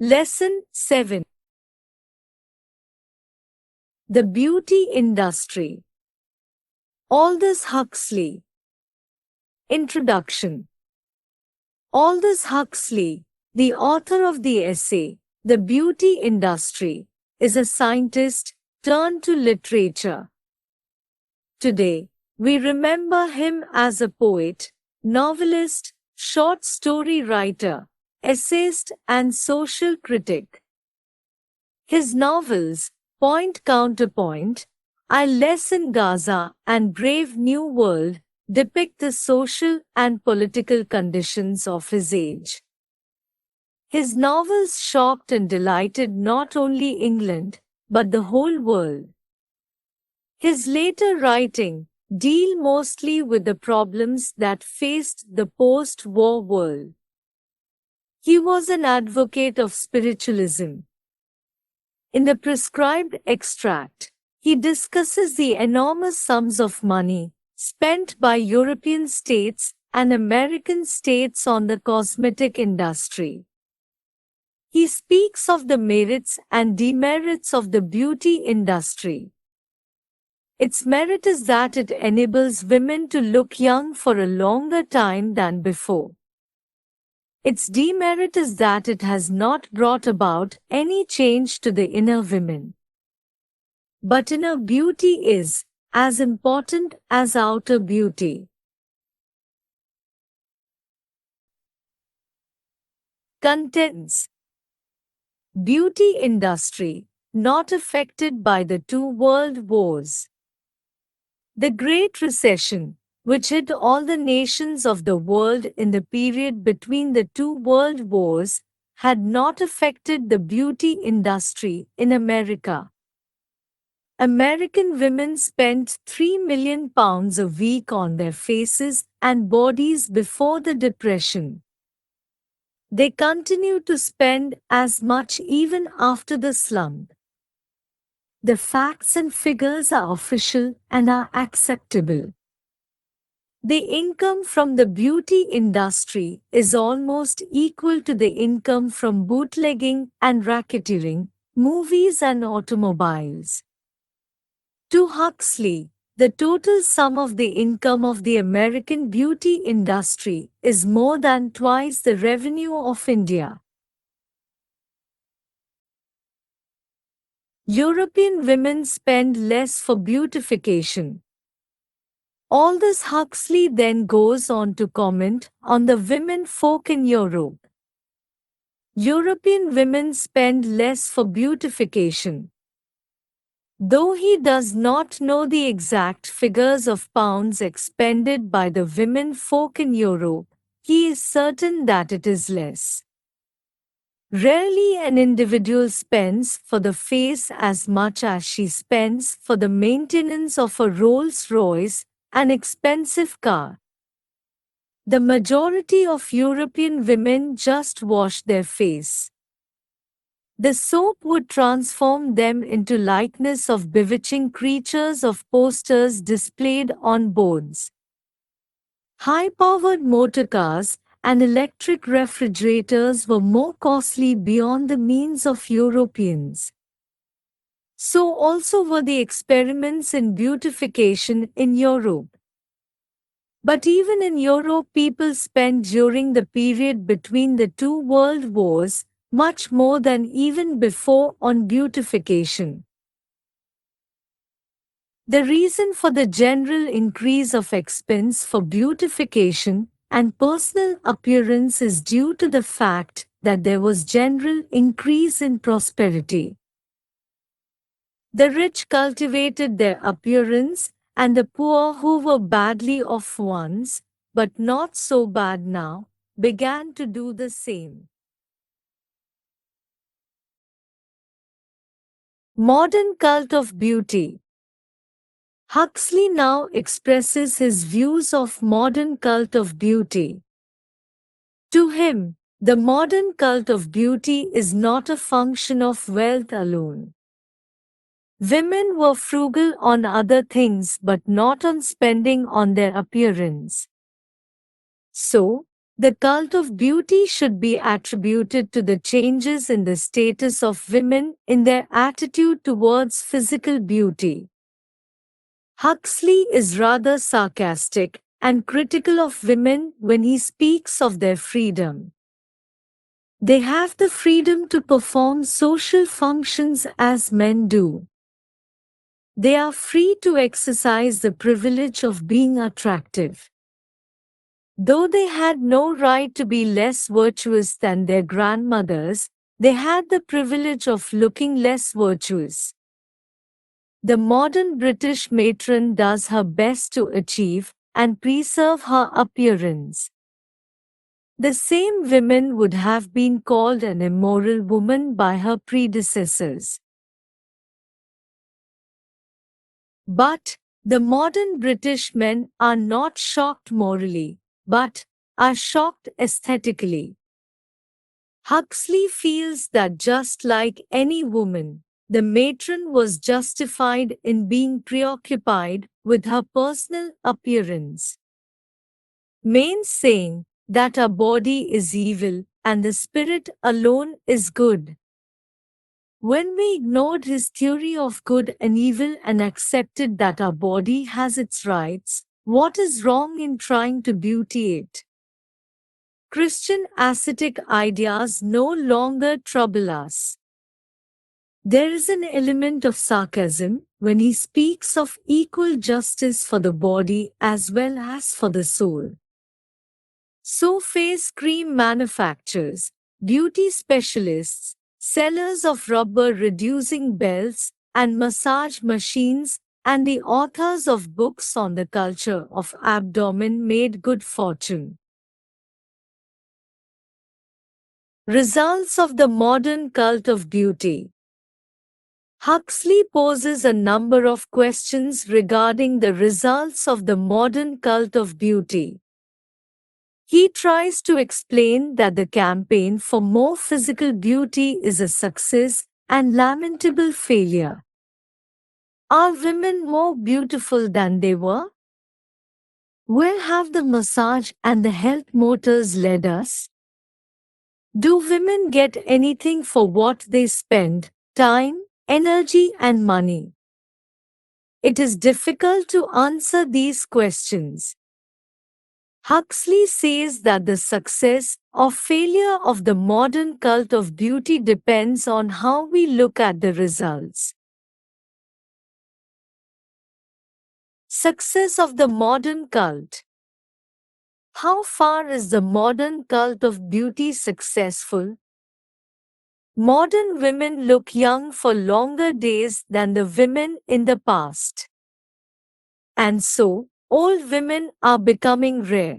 Lesson 7. The Beauty Industry. Aldous Huxley. Introduction. Aldous Huxley, the author of the essay, The Beauty Industry, is a scientist turned to literature. Today, we remember him as a poet, novelist, short story writer, essayist, and social critic. His novels, Point Counterpoint, I Less in Gaza, and Brave New World, depict the social and political conditions of his age. His novels shocked and delighted not only England, but the whole world. His later writing deal mostly with the problems that faced the post-war world. He was an advocate of spiritualism. In the prescribed extract, he discusses the enormous sums of money spent by European states and American states on the cosmetic industry. He speaks of the merits and demerits of the beauty industry. Its merit is that it enables women to look young for a longer time than before. Its demerit is that it has not brought about any change to the inner women. But inner beauty is as important as outer beauty. Contents. Beauty industry, not affected by the two world wars. The Great Recession, which hit all the nations of the world in the period between the two world wars, had not affected the beauty industry in America. American women spent £3 million a week on their faces and bodies before the Depression. They continue to spend as much even after the slump. The facts and figures are official and are acceptable. The income from the beauty industry is almost equal to the income from bootlegging and racketeering, movies and automobiles. To Huxley, the total sum of the income of the American beauty industry is more than twice the revenue of India. European women spend less for beautification. Aldous Huxley then goes on to comment on the women folk in Europe. European women spend less for beautification. Though he does not know the exact figures of pounds expended by the women folk in Europe, he is certain that it is less. Rarely an individual spends for the face as much as she spends for the maintenance of a Rolls-Royce, an expensive car. The majority of European women just wash their face. The soap would transform them into likeness of bewitching creatures of posters displayed on boards. High-powered motorcars and electric refrigerators were more costly beyond the means of Europeans. So also were the experiments in beautification in Europe. But even in Europe, people spent during the period between the two world wars much more than even before on beautification. The reason for the general increase of expense for beautification and personal appearance is due to the fact that there was general increase in prosperity. The rich cultivated their appearance, and the poor, who were badly off once, but not so bad now, began to do the same. Modern cult of beauty. Huxley now expresses his views of modern cult of beauty. To him, the modern cult of beauty is not a function of wealth alone. Women were frugal on other things but not on spending on their appearance. So, The cult of beauty should be attributed to the changes in the status of women in their attitude towards physical beauty. Huxley is rather sarcastic and critical of women when he speaks of their freedom. They have the freedom to perform social functions as men do. They are free to exercise the privilege of being attractive. Though they had no right to be less virtuous than their grandmothers, they had the privilege of looking less virtuous. The modern British matron does her best to achieve and preserve her appearance. The same woman would have been called an immoral woman by her predecessors. But the modern British men are not shocked morally, but are shocked aesthetically. Huxley feels that just like any woman, the matron was justified in being preoccupied with her personal appearance. Main saying that our body is evil and the spirit alone is good. When we ignored his theory of good and evil and accepted that our body has its rights, what is wrong in trying to beauty it? Christian ascetic ideas no longer trouble us. There is an element of sarcasm when he speaks of equal justice for the body as well as for the soul. So face cream manufacturers, beauty specialists, sellers of rubber-reducing belts and massage machines, and the authors of books on the culture of abdomen made good fortune. Results of the modern cult of beauty. Huxley poses a number of questions regarding the results of the modern cult of beauty. He tries to explain that the campaign for more physical beauty is a success and lamentable failure. Are women more beautiful than they were? Where have the massage and the health motors led us? Do women get anything for what they spend, time, energy and money? It is difficult to answer these questions. Huxley says that the success or failure of the modern cult of beauty depends on how we look at the results. Success of the modern cult. How far is the modern cult of beauty successful? Modern women look young for longer days than the women in the past. And so, old women are becoming rare.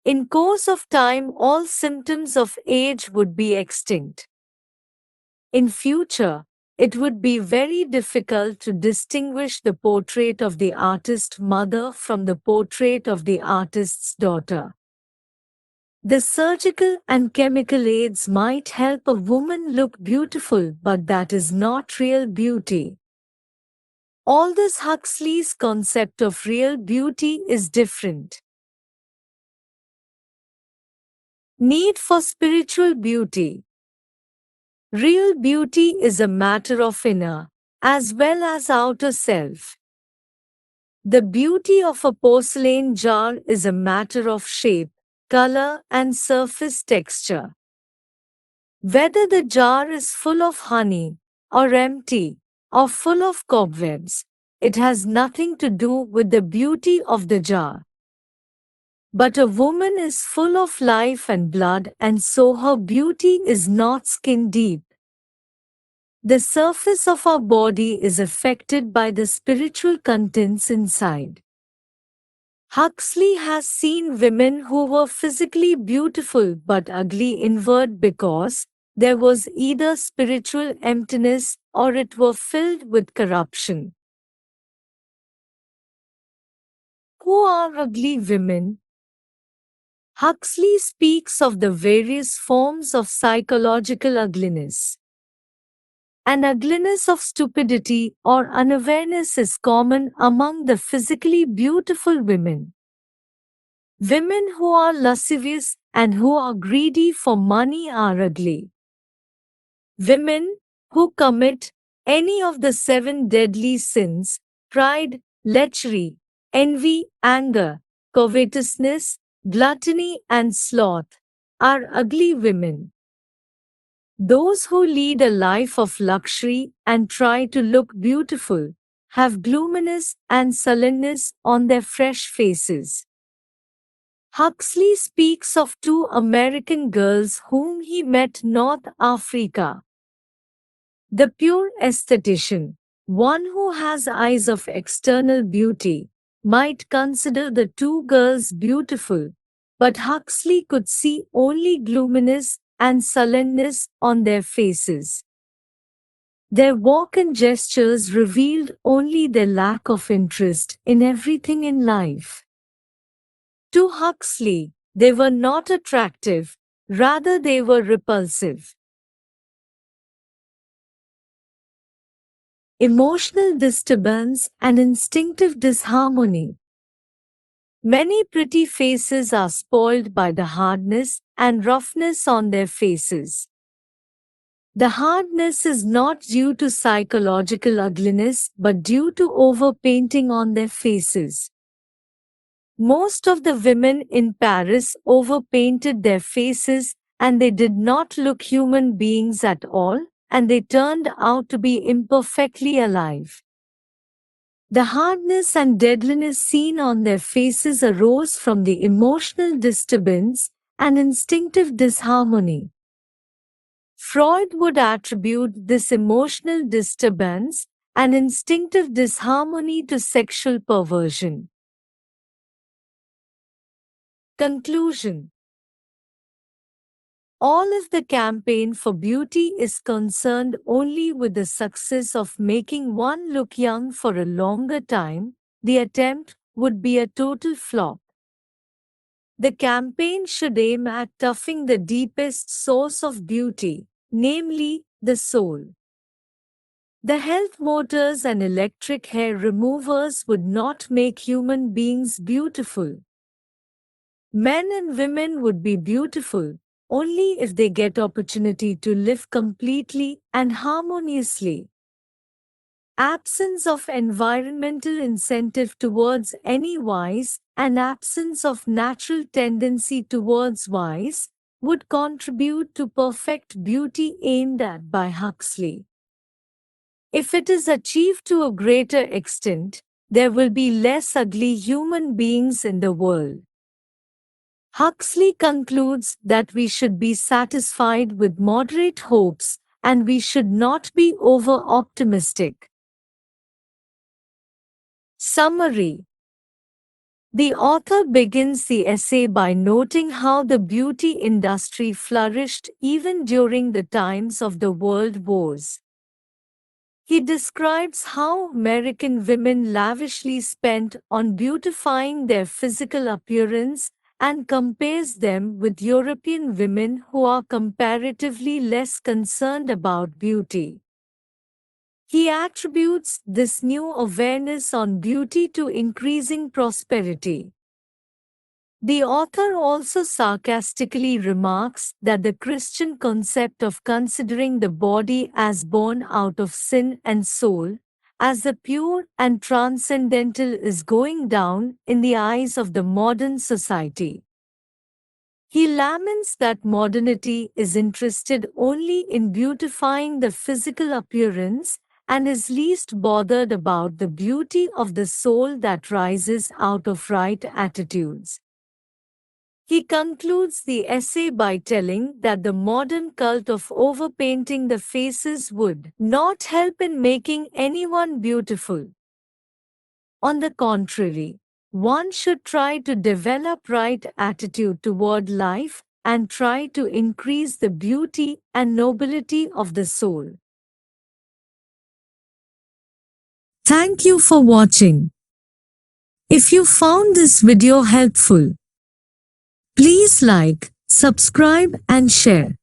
In course of time, all symptoms of age would be extinct. In future, it would be very difficult to distinguish the portrait of the artist's mother from the portrait of the artist's daughter. The surgical and chemical aids might help a woman look beautiful, but that is not real beauty. Aldous Huxley's concept of real beauty is different. Need for spiritual beauty. Real beauty is a matter of inner, as well as outer self. The beauty of a porcelain jar is a matter of shape, color, and surface texture. Whether the jar is full of honey, or empty, or full of cobwebs, it has nothing to do with the beauty of the jar. But a woman is full of life and blood, and so her beauty is not skin deep. The surface of our body is affected by the spiritual contents inside. Huxley has seen women who were physically beautiful but ugly inward because there was either spiritual emptiness or it were filled with corruption. Who are ugly women? Huxley speaks of the various forms of psychological ugliness. An ugliness of stupidity or unawareness is common among the physically beautiful women. Women who are lascivious and who are greedy for money are ugly. Women who commit any of the 7 deadly sins, pride, lechery, envy, anger, covetousness, gluttony, and sloth, are ugly women. Those who lead a life of luxury and try to look beautiful have gloominess and sullenness on their fresh faces. Huxley speaks of 2 American girls whom he met North Africa. The pure aesthetician, one who has eyes of external beauty, might consider the 2 girls beautiful, but Huxley could see only gloominess and sullenness on their faces. Their walk and gestures revealed only their lack of interest in everything in life. To Huxley, they were not attractive, rather they were repulsive. Emotional disturbance and instinctive disharmony. Many pretty faces are spoiled by the hardness and roughness on their faces. The hardness is not due to psychological ugliness but due to overpainting on their faces. Most of the women in Paris overpainted their faces and they did not look human beings at all, and they turned out to be imperfectly alive. The hardness and deadliness seen on their faces arose from the emotional disturbance and instinctive disharmony. Freud would attribute this emotional disturbance and instinctive disharmony to sexual perversion. Conclusion. All if the campaign for beauty is concerned only with the success of making one look young for a longer time, the attempt would be a total flop. The campaign should aim at toughing the deepest source of beauty, namely, the soul. The health motors and electric hair removers would not make human beings beautiful. Men and women would be beautiful only if they get opportunity to live completely and harmoniously. Absence of environmental incentive towards any vice and absence of natural tendency towards vice would contribute to perfect beauty aimed at by Huxley. If it is achieved to a greater extent, there will be less ugly human beings in the world. Huxley concludes that we should be satisfied with moderate hopes and we should not be over-optimistic. Summary. The author begins the essay by noting how the beauty industry flourished even during the times of the world wars. He describes how American women lavishly spent on beautifying their physical appearance and compares them with European women who are comparatively less concerned about beauty. He attributes this new awareness on beauty to increasing prosperity. The author also sarcastically remarks that the Christian concept of considering the body as born out of sin and soul, as the pure and transcendental, is going down in the eyes of the modern society. He laments that modernity is interested only in beautifying the physical appearance and is least bothered about the beauty of the soul that rises out of right attitudes. He concludes the essay by telling that the modern cult of overpainting the faces would not help in making anyone beautiful. On the contrary, one should try to develop right attitude toward life and try to increase the beauty and nobility of the soul. Thank you for watching. If you found this video helpful, please like, subscribe and share.